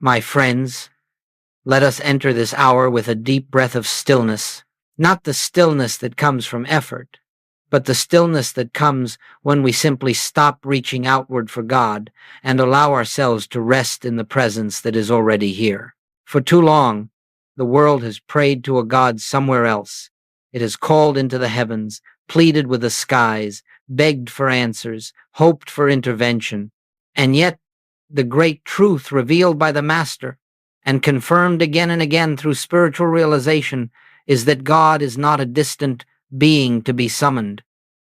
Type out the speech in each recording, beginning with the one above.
My friends, let us enter this hour with a deep breath of stillness, not the stillness that comes from effort, but the stillness that comes when we simply stop reaching outward for God and allow ourselves to rest in the presence that is already here. For too long, the world has prayed to a God somewhere else. It has called into the heavens, pleaded with the skies, begged for answers, hoped for intervention. And yet, the great truth revealed by the Master and confirmed again and again through spiritual realization is that God is not a distant being to be summoned.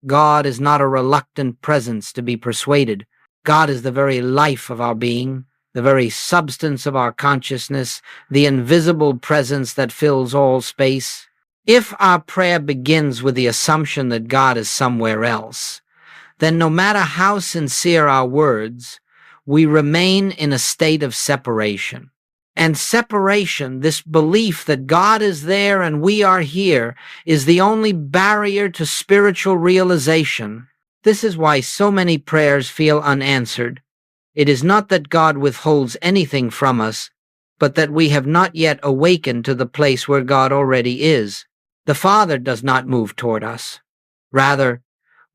God is not a reluctant presence to be persuaded. God is the very life of our being, the very substance of our consciousness, the invisible presence that fills all space. If our prayer begins with the assumption that God is somewhere else, then no matter how sincere our words, we remain in a state of separation. And separation, this belief that God is there and we are here, is the only barrier to spiritual realization. This is why so many prayers feel unanswered. It is not that God withholds anything from us, but that we have not yet awakened to the place where God already is. The Father does not move toward us. Rather,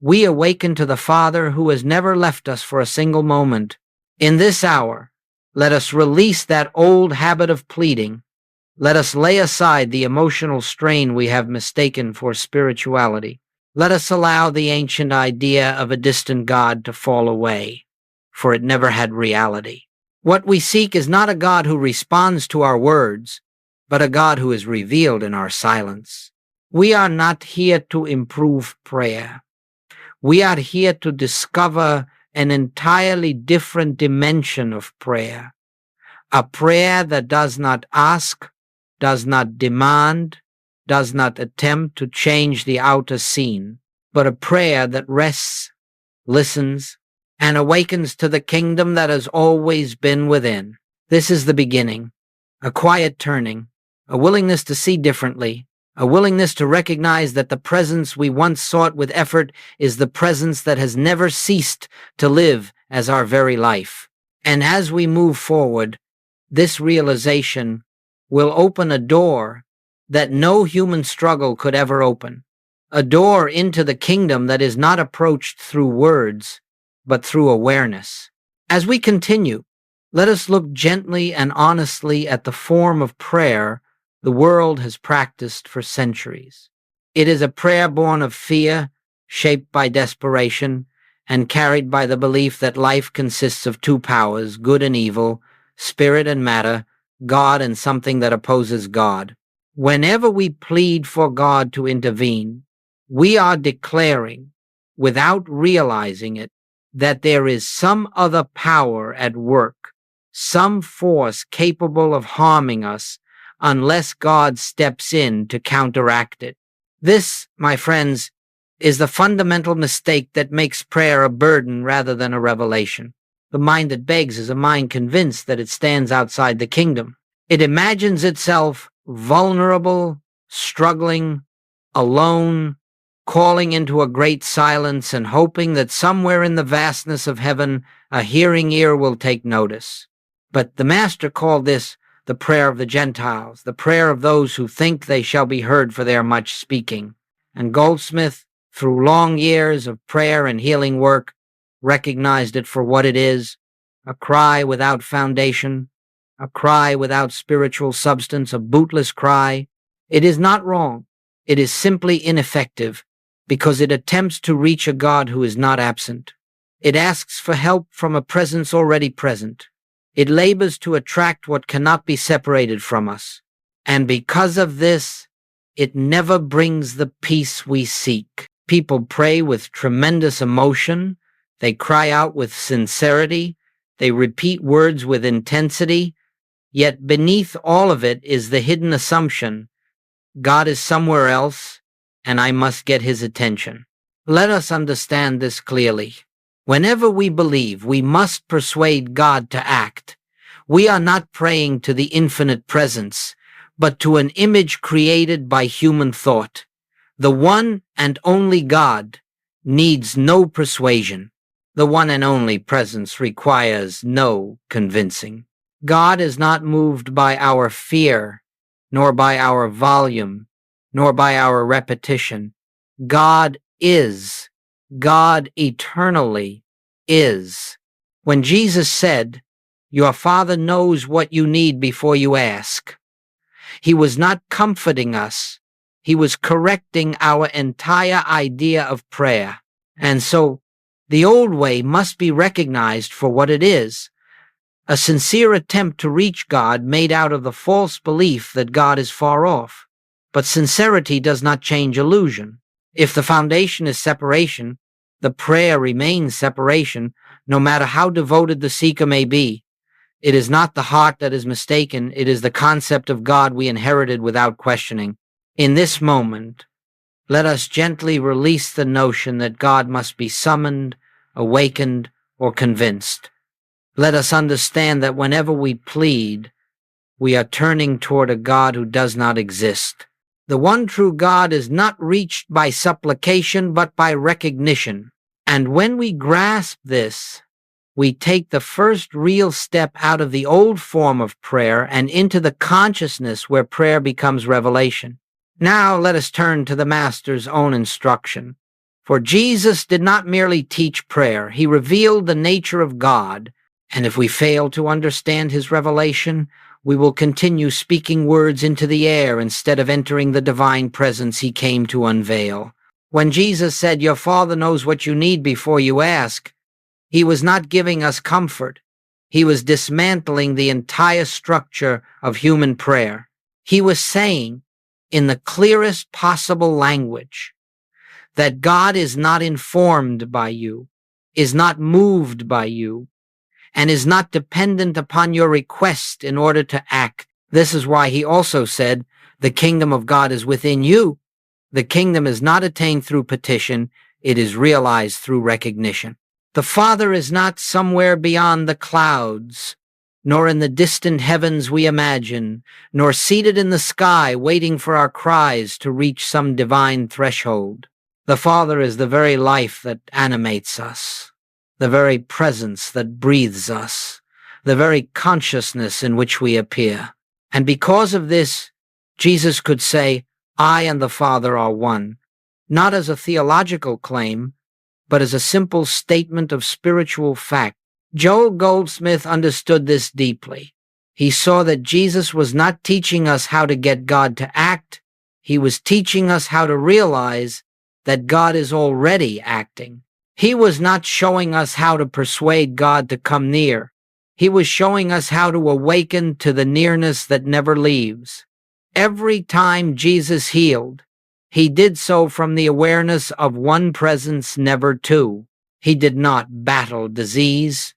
we awaken to the Father who has never left us for a single moment. In this hour, let us release that old habit of pleading. Let us lay aside the emotional strain we have mistaken for spirituality. Let us allow the ancient idea of a distant God to fall away, for it never had reality. What we seek is not a God who responds to our words, but a God who is revealed in our silence. We are not here to improve prayer. We are here to discover an entirely different dimension of prayer. A prayer that does not ask, does not demand, does not attempt to change the outer scene, but a prayer that rests, listens, and awakens to the kingdom that has always been within. This is the beginning, a quiet turning, a willingness to see differently, a willingness to recognize that the presence we once sought with effort is the presence that has never ceased to live as our very life. And as we move forward, this realization will open a door that no human struggle could ever open, a door into the kingdom that is not approached through words, but through awareness. As we continue, let us look gently and honestly at the form of prayer the world has practiced for centuries. It is a prayer born of fear, shaped by desperation, and carried by the belief that life consists of two powers, good and evil, spirit and matter, God and something that opposes God. Whenever we plead for God to intervene, we are declaring, without realizing it, that there is some other power at work, some force capable of harming us unless God steps in to counteract it. This, my friends, is the fundamental mistake that makes prayer a burden rather than a revelation. The mind that begs is a mind convinced that it stands outside the kingdom. It imagines itself vulnerable, struggling, alone, calling into a great silence and hoping that somewhere in the vastness of heaven a hearing ear will take notice. But the Master called this the prayer of the Gentiles, the prayer of those who think they shall be heard for their much speaking. And Goldsmith, through long years of prayer and healing work, recognized it for what it is, a cry without foundation, a cry without spiritual substance, a bootless cry. It is not wrong. It is simply ineffective because it attempts to reach a God who is not absent. It asks for help from a presence already present. It labors to attract what cannot be separated from us. And because of this, it never brings the peace we seek. People pray with tremendous emotion. They cry out with sincerity. They repeat words with intensity. Yet beneath all of it is the hidden assumption, God is somewhere else, and I must get his attention. Let us understand this clearly. Whenever we believe we must persuade God to act, we are not praying to the infinite presence, but to an image created by human thought. The one and only God needs no persuasion. The one and only presence requires no convincing. God is not moved by our fear, nor by our volume, nor by our repetition. God is. God eternally is. When Jesus said, "Your Father knows what you need before you ask," he was not comforting us. He was correcting our entire idea of prayer. And so, the old way must be recognized for what it is: a sincere attempt to reach God made out of the false belief that God is far off. But sincerity does not change illusion. If the foundation is separation, the prayer remains separation, no matter how devoted the seeker may be. It is not the heart that is mistaken, it is the concept of God we inherited without questioning. In this moment, let us gently release the notion that God must be summoned, awakened, or convinced. Let us understand that whenever we plead, we are turning toward a God who does not exist. The one true God is not reached by supplication but by recognition. And when we grasp this, we take the first real step out of the old form of prayer and into the consciousness where prayer becomes revelation. Now let us turn to the Master's own instruction. For Jesus did not merely teach prayer, he revealed the nature of God. And if we fail to understand his revelation, we will continue speaking words into the air instead of entering the divine presence he came to unveil. When Jesus said, "Your Father knows what you need before you ask," he was not giving us comfort. He was dismantling the entire structure of human prayer. He was saying, in the clearest possible language, that God is not informed by you, is not moved by you, and is not dependent upon your request in order to act. This is why he also said, "The kingdom of God is within you." The kingdom is not attained through petition, it is realized through recognition. The Father is not somewhere beyond the clouds, nor in the distant heavens we imagine, nor seated in the sky waiting for our cries to reach some divine threshold. The Father is the very life that animates us, the very presence that breathes us, the very consciousness in which we appear. And because of this, Jesus could say, "I and the Father are one," not as a theological claim, but as a simple statement of spiritual fact. Joel Goldsmith understood this deeply. He saw that Jesus was not teaching us how to get God to act, he was teaching us how to realize that God is already acting. He was not showing us how to persuade God to come near. He was showing us how to awaken to the nearness that never leaves. Every time Jesus healed, he did so from the awareness of one presence, never two. He did not battle disease,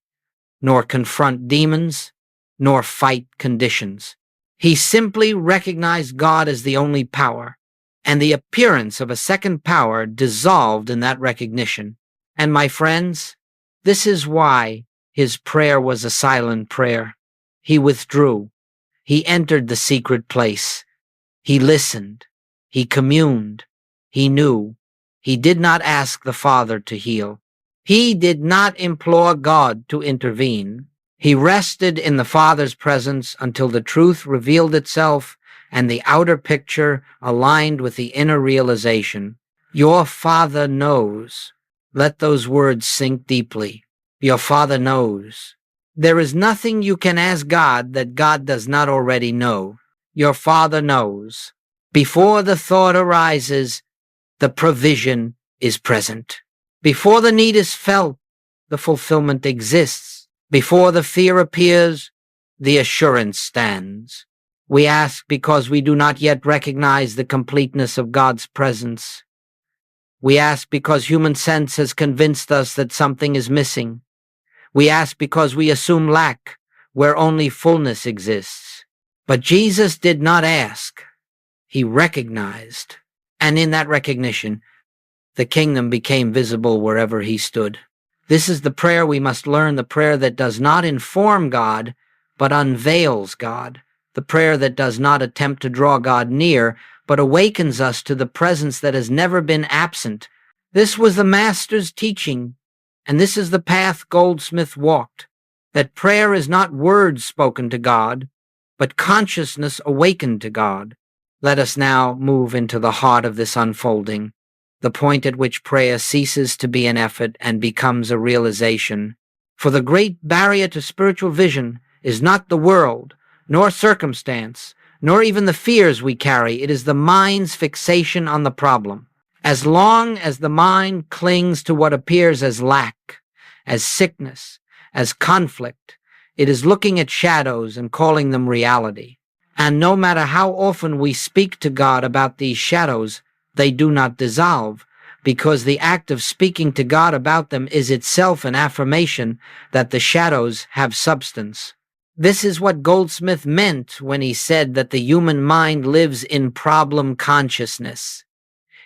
nor confront demons, nor fight conditions. He simply recognized God as the only power, and the appearance of a second power dissolved in that recognition. And my friends, this is why his prayer was a silent prayer. He withdrew. He entered the secret place. He listened. He communed. He knew. He did not ask the Father to heal. He did not implore God to intervene. He rested in the Father's presence until the truth revealed itself and the outer picture aligned with the inner realization. Your Father knows. Let those words sink deeply. Your Father knows. There is nothing you can ask God that God does not already know. Your Father knows. Before the thought arises, the provision is present. Before the need is felt, the fulfillment exists. Before the fear appears, the assurance stands. We ask because we do not yet recognize the completeness of God's presence. We ask because human sense has convinced us that something is missing. We ask because we assume lack where only fullness exists. But Jesus did not ask. He recognized. And in that recognition, the kingdom became visible wherever he stood. This is the prayer we must learn, the prayer that does not inform God, but unveils God. The prayer that does not attempt to draw God near, but awakens us to the presence that has never been absent. This was the Master's teaching, and this is the path Goldsmith walked. that prayer is not words spoken to God, but consciousness awakened to God. Let us now move into the heart of this unfolding, the point at which prayer ceases to be an effort and becomes a realization. For the great barrier to spiritual vision is not the world, nor circumstance, nor even the fears we carry. It is the mind's fixation on the problem. As long as the mind clings to what appears as lack, as sickness, as conflict, it is looking at shadows and calling them reality. And no matter how often we speak to God about these shadows, they do not dissolve, because the act of speaking to God about them is itself an affirmation that the shadows have substance. This is what Goldsmith meant when he said that the human mind lives in problem consciousness.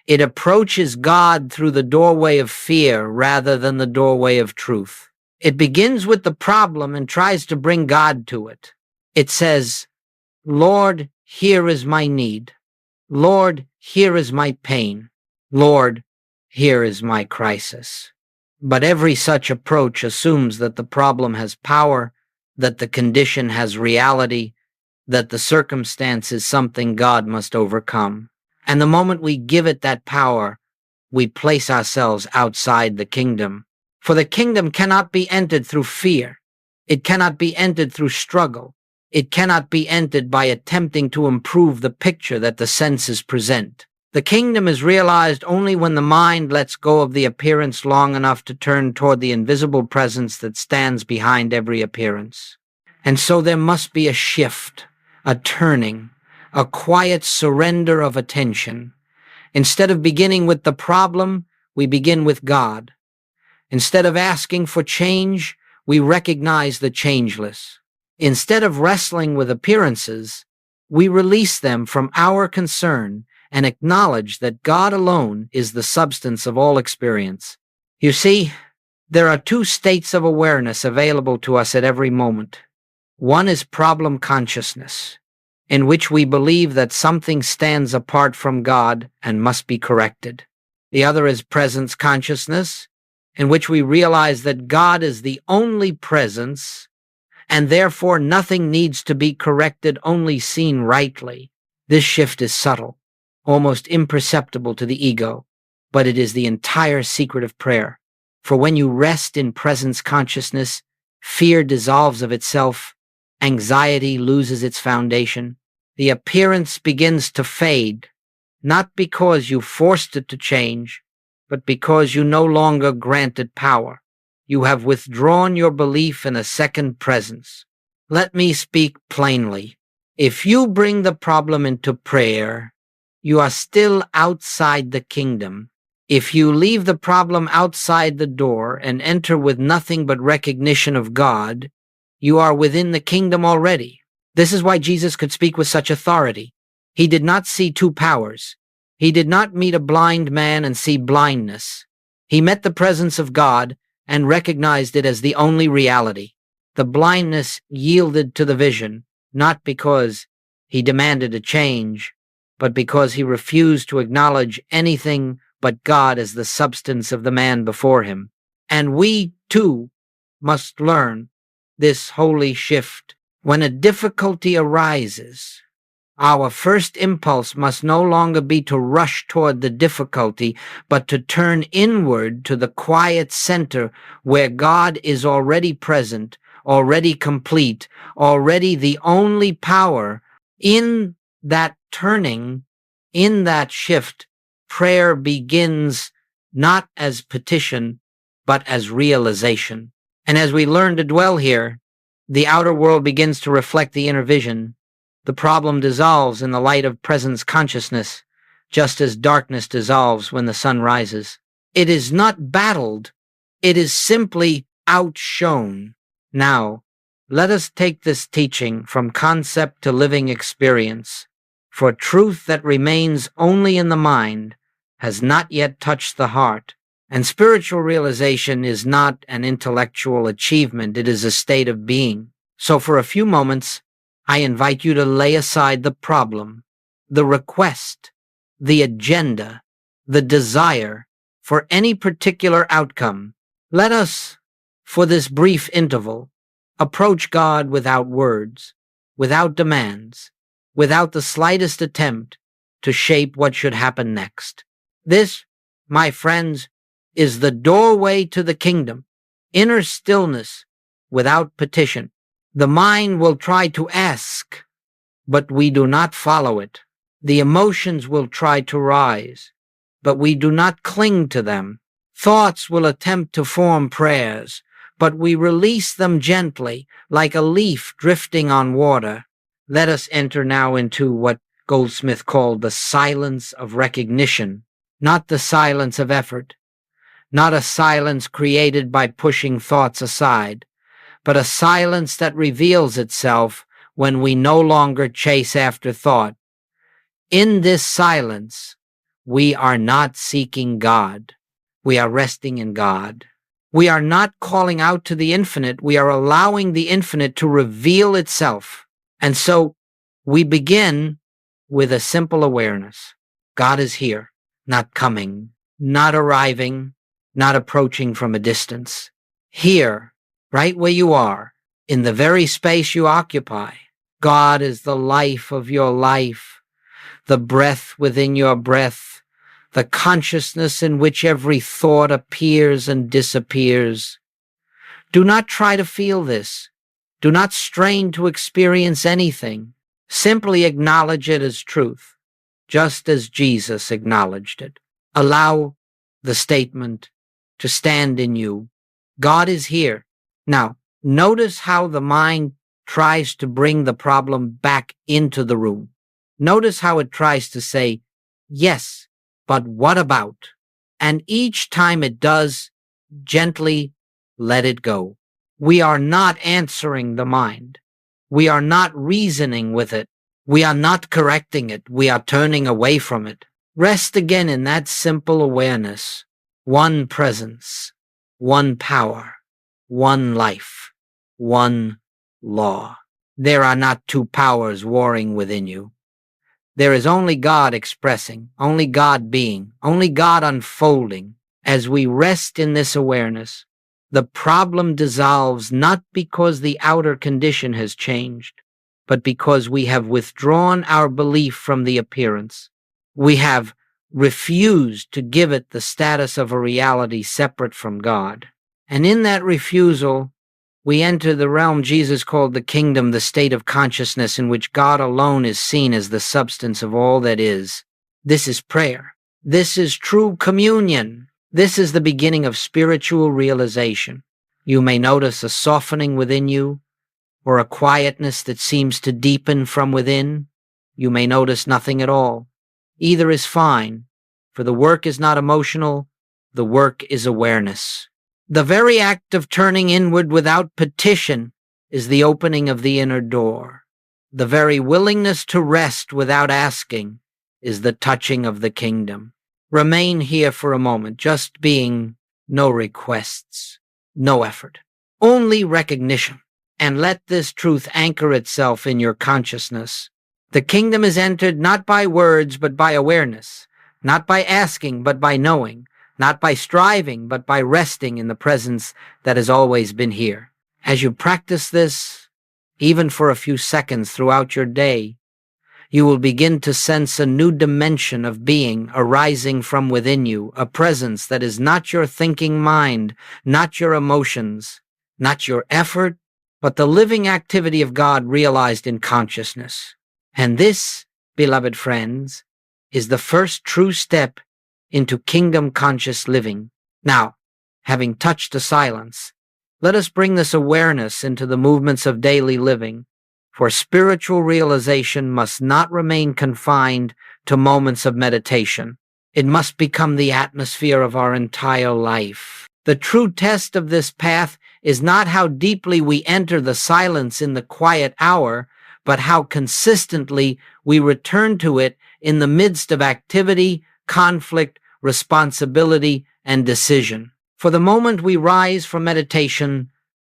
It approaches God through the doorway of fear rather than the doorway of truth. It begins with the problem and tries to bring God to it. It says, "Lord, here is my need. Lord, here is my pain. Lord, here is my crisis." But every such approach assumes that the problem has power, that the condition has reality, that the circumstance is something God must overcome. And the moment we give it that power, we place ourselves outside the kingdom. For the kingdom cannot be entered through fear. It cannot be entered through struggle. It cannot be entered by attempting to improve the picture that the senses present. The kingdom is realized only when the mind lets go of the appearance long enough to turn toward the invisible presence that stands behind every appearance. And so there must be a shift, a turning, a quiet surrender of attention. Instead of beginning with the problem, we begin with God. Instead of asking for change, we recognize the changeless. Instead of wrestling with appearances, we release them from our concern and acknowledge that God alone is the substance of all experience. You see, there are two states of awareness available to us at every moment. One is problem consciousness, in which we believe that something stands apart from God and must be corrected. The other is presence consciousness, in which we realize that God is the only presence, and therefore nothing needs to be corrected, only seen rightly. This shift is subtle, almost imperceptible to the ego, but it is the entire secret of prayer. For when you rest in presence consciousness, fear dissolves of itself, anxiety loses its foundation, the appearance begins to fade, not because you forced it to change, but because you no longer granted power. You have withdrawn your belief in a second presence. Let me speak plainly. If you bring the problem into prayer, you are still outside the kingdom. If you leave the problem outside the door and enter with nothing but recognition of God, you are within the kingdom already. This is why Jesus could speak with such authority. He did not see two powers. He did not meet a blind man and see blindness. He met the presence of God and recognized it as the only reality. The blindness yielded to the vision, not because he demanded a change, but because he refused to acknowledge anything but God as the substance of the man before him. And we, too, must learn this holy shift. When a difficulty arises, our first impulse must no longer be to rush toward the difficulty, but to turn inward to the quiet center where God is already present, already complete, already the only power. In that turning, in that shift, prayer begins not as petition, but as realization. And as we learn to dwell here, the outer world begins to reflect the inner vision. The problem dissolves in the light of presence consciousness, just as darkness dissolves when the sun rises. It is not battled, it is simply outshone. Now, let us take this teaching from concept to living experience, for truth that remains only in the mind has not yet touched the heart, and spiritual realization is not an intellectual achievement, it is a state of being. So for a few moments, I invite you to lay aside the problem, the request, the agenda, the desire for any particular outcome. Let us, for this brief interval, Approach God without words, without demands, without the slightest attempt to shape what should happen next. This, my friends, is the doorway to the kingdom, inner stillness without petition. The mind will try to ask, but we do not follow it. The emotions will try to rise, but we do not cling to them. Thoughts will attempt to form prayers, but we release them gently, like a leaf drifting on water. Let us enter now into what Goldsmith called the silence of recognition, not the silence of effort, not a silence created by pushing thoughts aside, but a silence that reveals itself when we no longer chase after thought. In this silence, we are not seeking God. We are resting in God. We are not calling out to the infinite. We are allowing the infinite to reveal itself. And so we begin with a simple awareness. God is here, not coming, not arriving, not approaching from a distance. Here, right where you are, in the very space you occupy. God is the life of your life, the breath within your breath, the consciousness in which every thought appears and disappears. Do not try to feel this. Do not strain to experience anything. Simply acknowledge it as truth, just as Jesus acknowledged it. Allow the statement to stand in you. God is here. Now, notice how the mind tries to bring the problem back into the room. Notice how it tries to say, yes, but what about? And each time it does, gently let it go. We are not answering the mind. We are not reasoning with it. We are not correcting it. We are turning away from it. Rest again in that simple awareness. One presence, one power, one life, one law. There are not two powers warring within you. There is only God expressing, only God being, only God unfolding. As we rest in this awareness, the problem dissolves not because the outer condition has changed, but because we have withdrawn our belief from the appearance. We have refused to give it the status of a reality separate from God. And in that refusal, we enter the realm Jesus called the kingdom, the state of consciousness in which God alone is seen as the substance of all that is. This is prayer. This is true communion. This is the beginning of spiritual realization. You may notice a softening within you, or a quietness that seems to deepen from within. You may notice nothing at all. Either is fine, for the work is not emotional, the work is awareness. The very act of turning inward without petition is the opening of the inner door. The very willingness to rest without asking is the touching of the kingdom. Remain here for a moment, just being, no requests, no effort, only recognition, and let this truth anchor itself in your consciousness. The kingdom is entered not by words but by awareness, not by asking but by knowing, not by striving but by resting in the presence that has always been here. As you practice this, even for a few seconds throughout your day, you will begin to sense a new dimension of being arising from within you, a presence that is not your thinking mind, not your emotions, not your effort, but the living activity of God realized in consciousness. And this, beloved friends, is the first true step into kingdom conscious living. Now, having touched the silence, let us bring this awareness into the movements of daily living. For spiritual realization must not remain confined to moments of meditation. It must become the atmosphere of our entire life. The true test of this path is not how deeply we enter the silence in the quiet hour, but how consistently we return to it in the midst of activity, conflict, responsibility, and decision. For the moment we rise from meditation,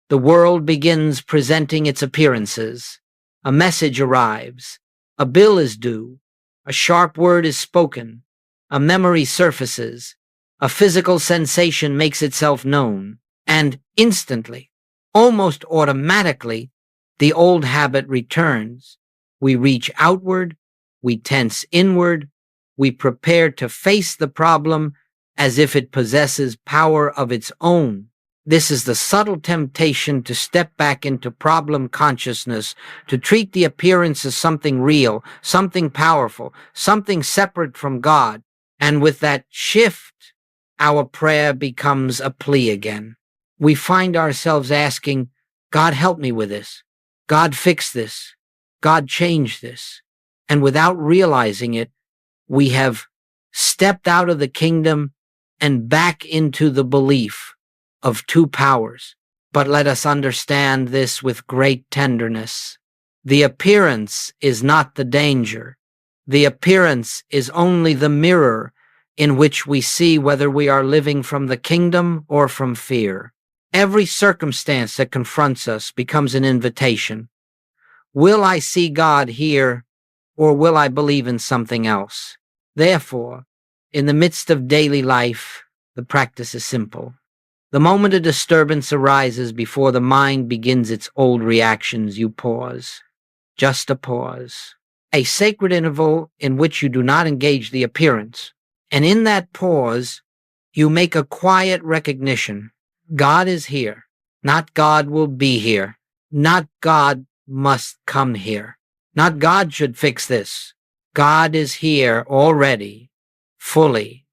the world begins presenting its appearances. A message arrives, a bill is due, a sharp word is spoken, a memory surfaces, a physical sensation makes itself known, and instantly Almost automatically, the old habit returns. We reach outward, we tense inward, we prepare to face the problem as if it possesses power of its own. This is the subtle temptation to step back into problem consciousness, to treat the appearance as something real, something powerful, something separate from God. And with that shift, our prayer becomes a plea again. We find ourselves asking, God, help me with this. God, fix this. God, change this. And without realizing it, we have stepped out of the kingdom and back into the belief of two powers. But let us understand this with great tenderness. The appearance is not the danger. The appearance is only the mirror in which we see whether we are living from the kingdom or from fear. Every circumstance that confronts us becomes an invitation. Will I see God here, or will I believe in something else? Therefore, in the midst of daily life, the practice is simple. The moment a disturbance arises before the mind begins its old reactions, you pause. Just a pause. A sacred interval in which you do not engage the appearance. And in that pause, you make a quiet recognition. God is here. Not God will be here. Not God must come here. Not God should fix this. God is here already, fully,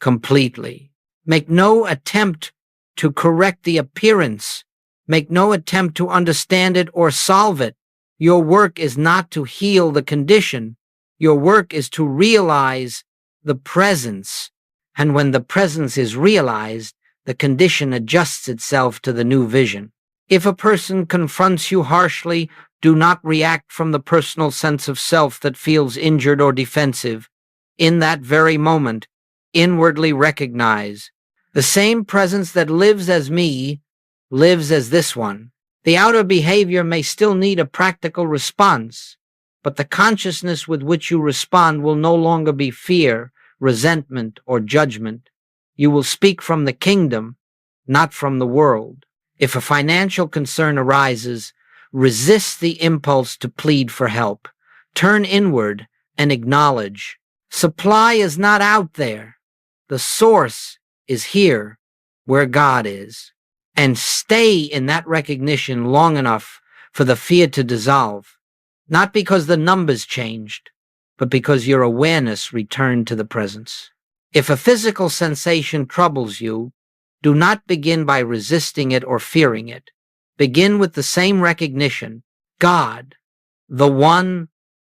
completely. Make no attempt to correct the appearance. Make no attempt to understand it or solve it. Your work is not to heal the condition. Your work is to realize the presence. And when the presence is realized, the condition adjusts itself to the new vision. If a person confronts you harshly, do not react from the personal sense of self that feels injured or defensive. In that very moment, inwardly recognize the same presence that lives as me lives as this one. The outer behavior may still need a practical response, but the consciousness with which you respond will no longer be fear, resentment, or judgment. You will speak from the kingdom, not from the world. If a financial concern arises, resist the impulse to plead for help. Turn inward and acknowledge. Supply is not out there. The source is here, where God is. And stay in that recognition long enough for the fear to dissolve. Not because the numbers changed, but because your awareness returned to the presence. If a physical sensation troubles you, do not begin by resisting it or fearing it. Begin with the same recognition. God, the one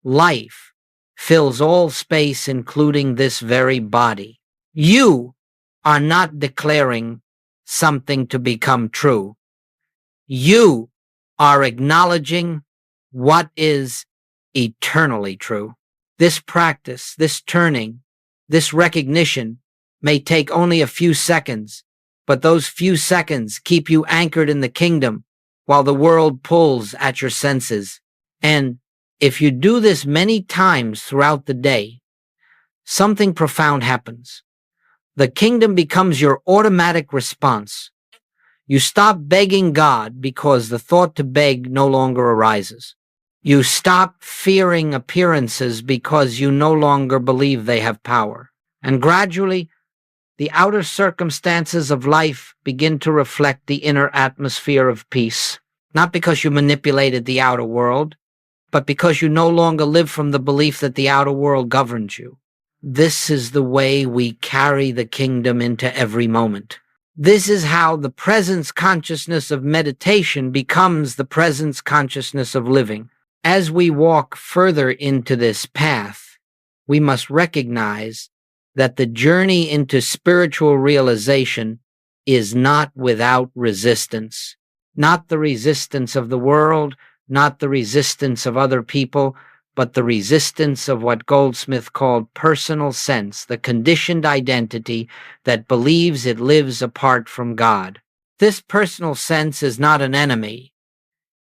life, fills all space, including this very body. You are not declaring something to become true. You are acknowledging what is eternally true. This practice, this turning, this recognition may take only a few seconds, but those few seconds keep you anchored in the kingdom while the world pulls at your senses. And if you do this many times throughout the day, something profound happens. The kingdom becomes your automatic response. You stop begging God because the thought to beg no longer arises. You stop fearing appearances because you no longer believe they have power. And gradually, the outer circumstances of life begin to reflect the inner atmosphere of peace. Not because you manipulated the outer world, but because you no longer live from the belief that the outer world governs you. This is the way we carry the kingdom into every moment. This is how the presence consciousness of meditation becomes the presence consciousness of living. As we walk further into this path, we must recognize that the journey into spiritual realization is not without resistance. Not the resistance of the world, not the resistance of other people, but the resistance of what Goldsmith called personal sense, the conditioned identity that believes it lives apart from God. This personal sense is not an enemy.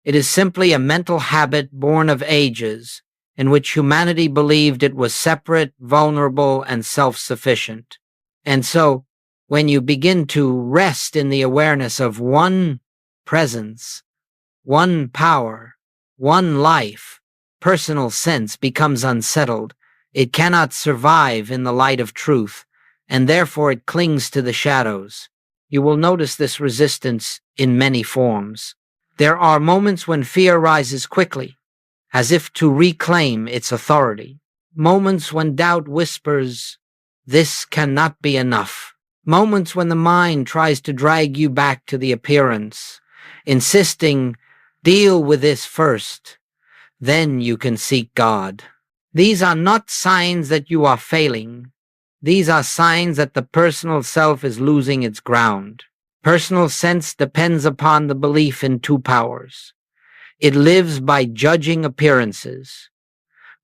It is simply a mental habit born of ages in which humanity believed it was separate, vulnerable, and self-sufficient. And so, when you begin to rest in the awareness of one presence, one power, one life, personal sense becomes unsettled. It cannot survive in the light of truth, and therefore it clings to the shadows. You will notice this resistance in many forms. There are moments when fear rises quickly, as if to reclaim its authority. Moments when doubt whispers, "This cannot be enough." Moments when the mind tries to drag you back to the appearance, insisting, "Deal with this first, then you can seek God." These are not signs that you are failing. These are signs that the personal self is losing its ground. Personal sense depends upon the belief in two powers. It lives by judging appearances,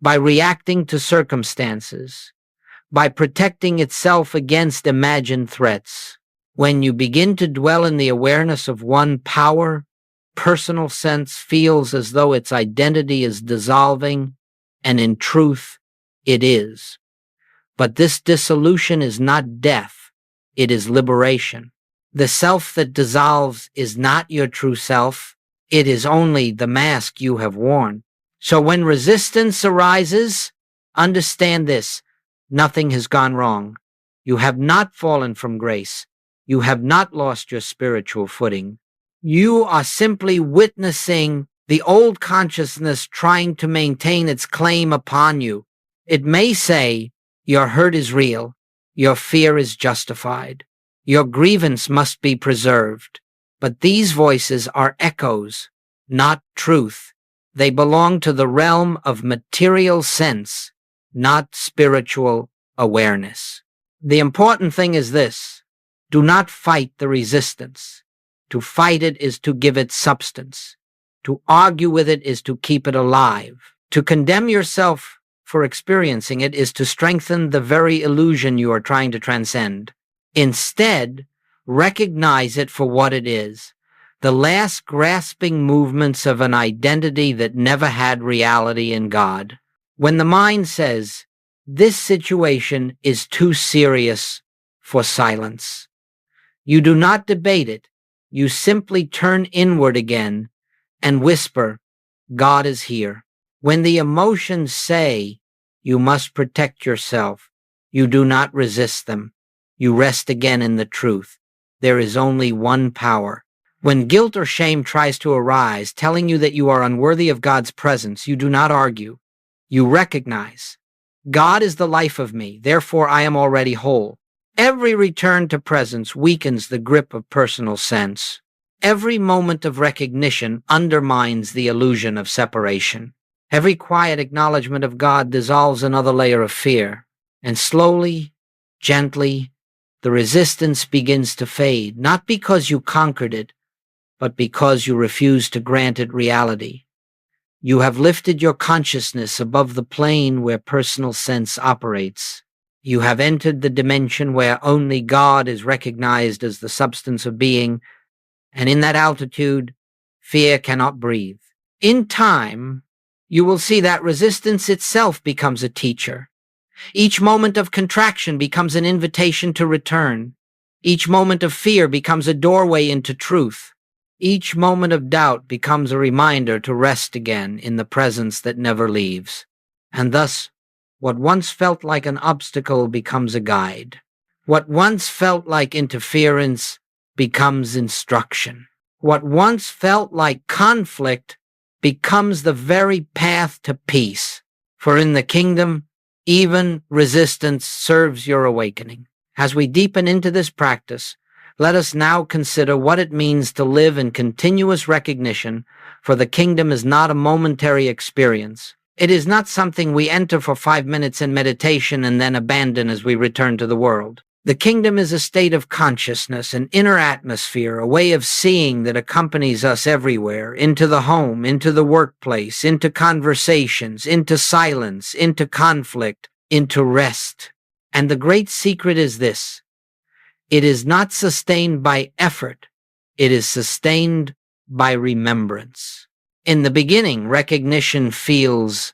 by reacting to circumstances, by protecting itself against imagined threats. When you begin to dwell in the awareness of one power, personal sense feels as though its identity is dissolving, and in truth, it is. But this dissolution is not death, it is liberation. The self that dissolves is not your true self, it is only the mask you have worn. So when resistance arises, understand this: nothing has gone wrong. You have not fallen from grace. You have not lost your spiritual footing. You are simply witnessing the old consciousness trying to maintain its claim upon you. It may say, "Your hurt is real. Your fear is justified. Your grievance must be preserved." But these voices are echoes, not truth. They belong to the realm of material sense, not spiritual awareness. The important thing is this: do not fight the resistance. To fight it is to give it substance. To argue with it is to keep it alive. To condemn yourself for experiencing it is to strengthen the very illusion you are trying to transcend. Instead, recognize it for what it is: the last grasping movements of an identity that never had reality in God. When the mind says, "This situation is too serious for silence," you do not debate it. You simply turn inward again and whisper, "God is here." When the emotions say, "You must protect yourself," you do not resist them. You rest again in the truth. There is only one power. When guilt or shame tries to arise, telling you that you are unworthy of God's presence, you do not argue. You recognize, "God is the life of me, therefore I am already whole." Every return to presence weakens the grip of personal sense. Every moment of recognition undermines the illusion of separation. Every quiet acknowledgement of God dissolves another layer of fear. And slowly, gently, the resistance begins to fade, not because you conquered it, but because you refuse to grant it reality. You have lifted your consciousness above the plane where personal sense operates. You have entered the dimension where only God is recognized as the substance of being, and in that altitude, fear cannot breathe. In time, you will see that resistance itself becomes a teacher. Each moment of contraction becomes an invitation to return. Each moment of fear becomes a doorway into truth. Each moment of doubt becomes a reminder to rest again in the presence that never leaves. And thus, what once felt like an obstacle becomes a guide. What once felt like interference becomes instruction. What once felt like conflict becomes the very path to peace. For in the kingdom, even resistance serves your awakening. As we deepen into this practice, let us now consider what it means to live in continuous recognition, for the kingdom is not a momentary experience. It is not something we enter for 5 minutes in meditation and then abandon as we return to the world. The kingdom is a state of consciousness, an inner atmosphere, a way of seeing that accompanies us everywhere, into the home, into the workplace, into conversations, into silence, into conflict, into rest. And the great secret is this: it is not sustained by effort, it is sustained by remembrance. In the beginning, recognition feels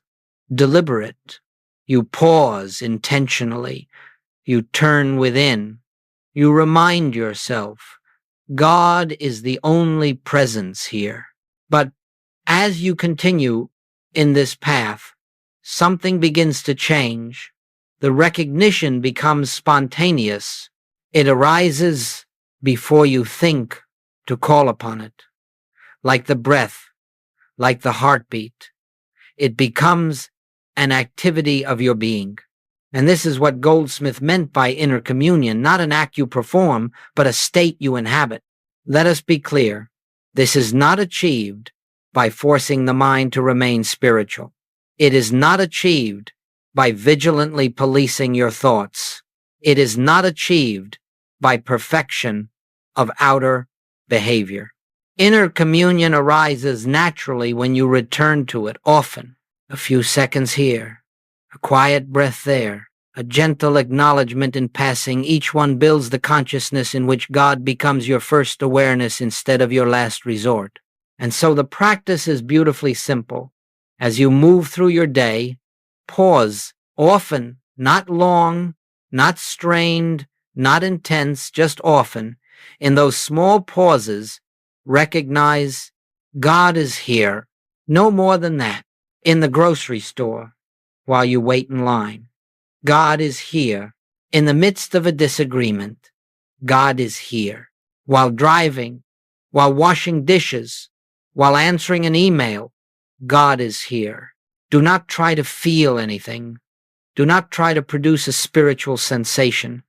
deliberate. You pause intentionally. You turn within. You remind yourself. God is the only presence here. But as you continue in this path, something begins to change. The recognition becomes spontaneous. It arises before you think to call upon it, like the breath, like the heartbeat. It becomes an activity of your being. And this is what Goldsmith meant by inner communion, not an act you perform, but a state you inhabit. Let us be clear. This is not achieved by forcing the mind to remain spiritual. It is not achieved by vigilantly policing your thoughts. It is not achieved by perfection of outer behavior. Inner communion arises naturally when you return to it often. A few seconds here, a quiet breath there, a gentle acknowledgement in passing. Each one builds the consciousness in which God becomes your first awareness instead of your last resort. And so the practice is beautifully simple. As you move through your day, pause often, not long, not strained, not intense, just often. In those small pauses, recognize God is here. No more than that. In the grocery store, while you wait in line, God is here. In the midst of a disagreement, God is here. While driving, while washing dishes, while answering an email, God is here. Do not try to feel anything. Do not try to produce a spiritual sensation.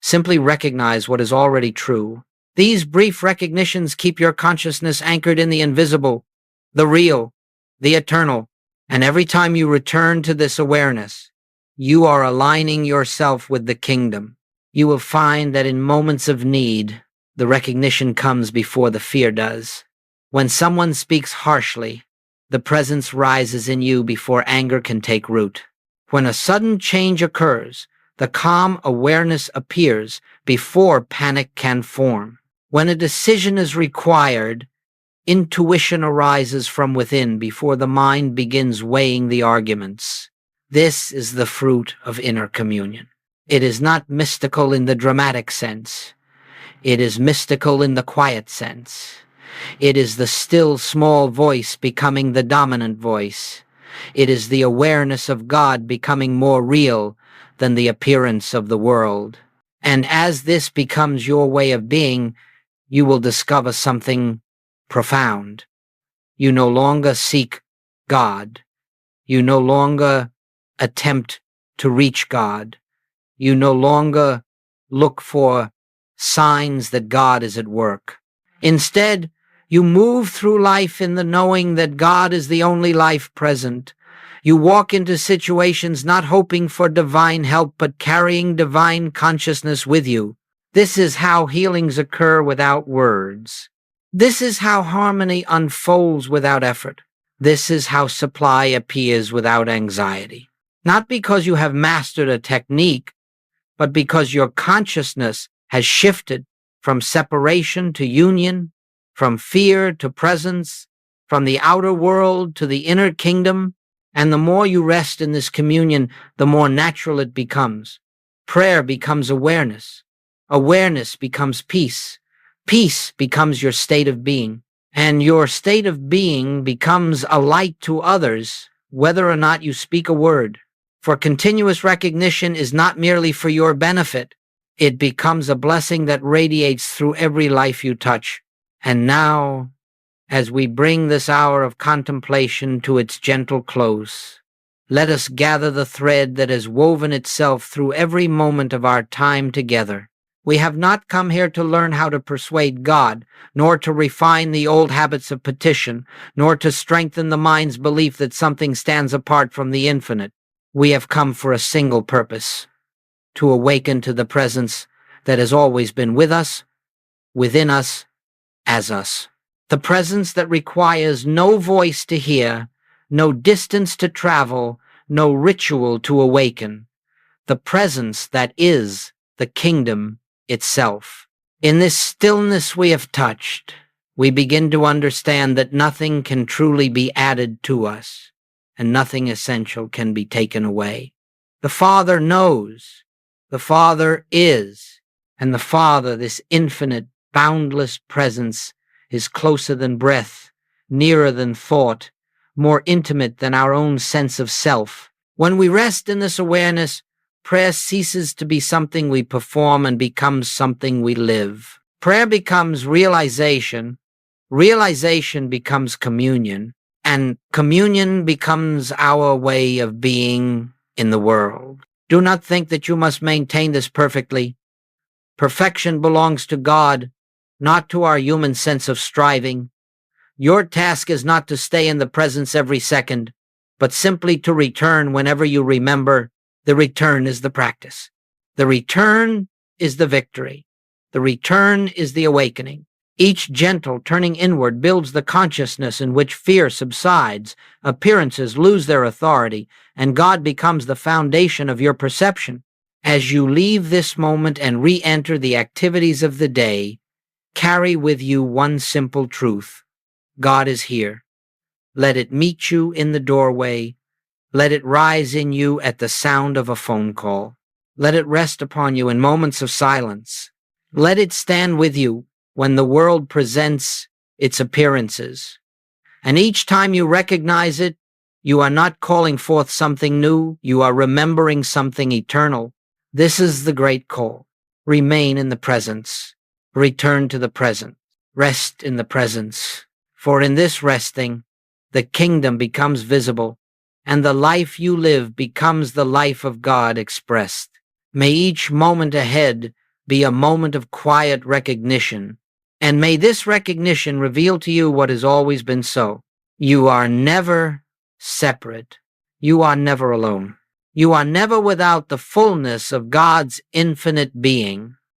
Simply recognize what is already true. These brief recognitions keep your consciousness anchored in the invisible, the real, the eternal. And every time you return to this awareness, you are aligning yourself with the kingdom. You will find that in moments of need, the recognition comes before the fear does. When someone speaks harshly, the presence rises in you before anger can take root. When a sudden change occurs, the calm awareness appears before panic can form. When a decision is required, intuition arises from within before the mind begins weighing the arguments. This is the fruit of inner communion. It is not mystical in the dramatic sense. It is mystical in the quiet sense. It is the still small voice becoming the dominant voice. It is the awareness of God becoming more real than the appearance of the world. And as this becomes your way of being, you will discover something profound. You no longer seek God. You no longer attempt to reach God. You no longer look for signs that God is at work. Instead, you move through life in the knowing that God is the only life present. You walk into situations not hoping for divine help, but carrying divine consciousness with you. This is how healings occur without words. This is how harmony unfolds without effort. This is how supply appears without anxiety. Not because you have mastered a technique, but because your consciousness has shifted from separation to union, from fear to presence, from the outer world to the inner kingdom. And the more you rest in this communion, the more natural it becomes. Prayer becomes awareness. Awareness becomes peace. Peace becomes your state of being. And your state of being becomes a light to others, whether or not you speak a word. For continuous recognition is not merely for your benefit. It becomes a blessing that radiates through every life you touch. And now, as we bring this hour of contemplation to its gentle close, let us gather the thread that has woven itself through every moment of our time together. We have not come here to learn how to persuade God, nor to refine the old habits of petition, nor to strengthen the mind's belief that something stands apart from the infinite. We have come for a single purpose: to awaken to the presence that has always been with us, within us, as us. The presence that requires no voice to hear, no distance to travel, no ritual to awaken. The presence that is the kingdom itself. In this stillness we have touched, we begin to understand that nothing can truly be added to us, and nothing essential can be taken away. The Father knows, the Father is, and the Father, this infinite boundless presence is closer than breath, nearer than thought, more intimate than our own sense of self. When we rest in this awareness, prayer ceases to be something we perform and becomes something we live. Prayer becomes realization, realization becomes communion, and communion becomes our way of being in the world. Do not think that you must maintain this perfectly. Perfection belongs to God, not to our human sense of striving. Your task is not to stay in the presence every second, but simply to return whenever you remember. The return is the practice. The return is the victory. The return is the awakening. Each gentle turning inward builds the consciousness in which fear subsides, appearances lose their authority, and God becomes the foundation of your perception. As you leave this moment and re-enter the activities of the day, carry with you one simple truth. God is here. Let it meet you in the doorway. Let it rise in you at the sound of a phone call. Let it rest upon you in moments of silence. Let it stand with you when the world presents its appearances. And each time you recognize it, you are not calling forth something new, you are remembering something eternal. This is the great call. Remain in the presence. Return to the present. Rest in the presence. For in this resting, the kingdom becomes visible, and the life you live becomes the life of God expressed. May each moment ahead be a moment of quiet recognition, and may this recognition reveal to you what has always been so. You are never separate. You are never alone. You are never without the fullness of God's infinite being.